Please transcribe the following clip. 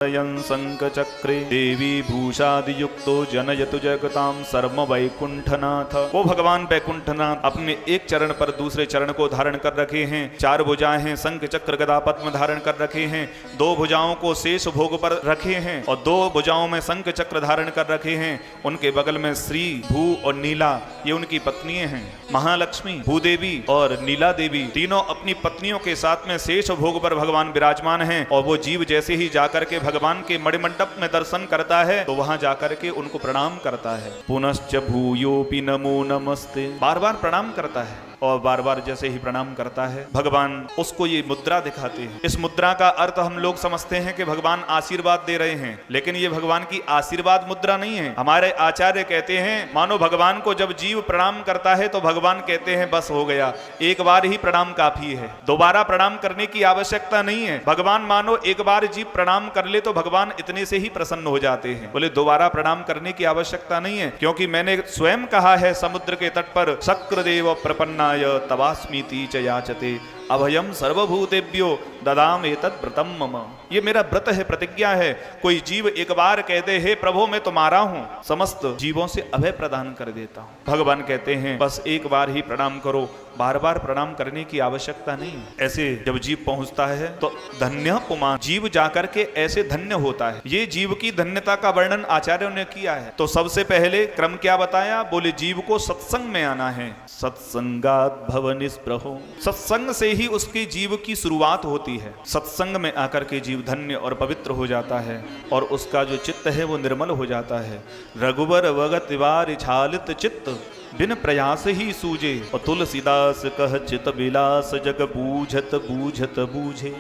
शंखचक्रे देवी भूषादियुक्तो जनयतु जगताम सर्व वैकुंठनाथ। वो भगवान वैकुंठनाथ अपने एक चरण पर दूसरे चरण को धारण कर रखे हैं, चार भुजाएं हैं, शंख चक्र गदा पद्म धारण कर रखे हैं, दो भुजाओं को शेष भोग पर रखे हैं और दो भुजाओं में शंख चक्र धारण कर रखे हैं। उनके बगल में श्री, भू और नीला ये उनकी पत्नियां हैं। महालक्ष्मी, भूदेवी और नीला देवी तीनों अपनी पत्नियों के साथ में शेष भोग पर भगवान विराजमान हैं। और वो जीव जैसे ही जाकर के भगवान के मणिमंडप में दर्शन करता है तो वहां जाकर के उनको प्रणाम करता है। पुनश्च भूयोपि नमो नमस्ते, बार बार प्रणाम करता है और बार बार जैसे ही प्रणाम करता है भगवान उसको ये मुद्रा दिखाते हैं। इस मुद्रा का अर्थ हम लोग समझते हैं कि भगवान आशीर्वाद दे रहे हैं, लेकिन ये भगवान की आशीर्वाद मुद्रा नहीं है। हमारे आचार्य कहते हैं मानो भगवान को जब जीव प्रणाम करता है तो भगवान कहते हैं बस हो गया, एक बार ही प्रणाम काफी है, दोबारा प्रणाम करने की आवश्यकता नहीं है। भगवान मानो एक बार जीव प्रणाम कर ले तो भगवान इतने से ही प्रसन्न हो जाते हैं। बोले दोबारा प्रणाम करने की आवश्यकता नहीं है, क्योंकि मैंने स्वयं कहा है समुद्र के तट पर शक्रदेव प्रपन्ना तवास्मीति च याचते अभयम सर्वभूतेभ्यो ददाम एतत् व्रतम मम। ये मेरा व्रत है, प्रतिज्ञा है। कोई जीव एक बार कहते हे प्रभु मैं तुम्हारा हूं, समस्त जीवों से अभय प्रदान कर देता हूं। भगवान कहते हैं बस एक बार ही प्रणाम करो, बार बार प्रणाम करने की आवश्यकता नहीं। ऐसे जब जीव पहुंचता है तो धन्य पुमान, जीव जाकर के ऐसे धन्य होता है। ये जीव की धन्यता का वर्णन आचार्यों ने किया है। तो सबसे पहले क्रम क्या बताया? बोले जीव को सत्संग में आना है। सत्संगात् भव निस्पृहो, सत्संग से ही उसकी जीव की शुरुआत होती है। सत्संग में आकर के जीव धन्य और पवित्र हो जाता है और उसका जो चित्त है वो निर्मल हो जाता है। रघुवर वगत वारि छालित चित्त बिन प्रयास ही सूझे, और तुलसीदास कह चित विलास जग बूझत बूझत बूझे।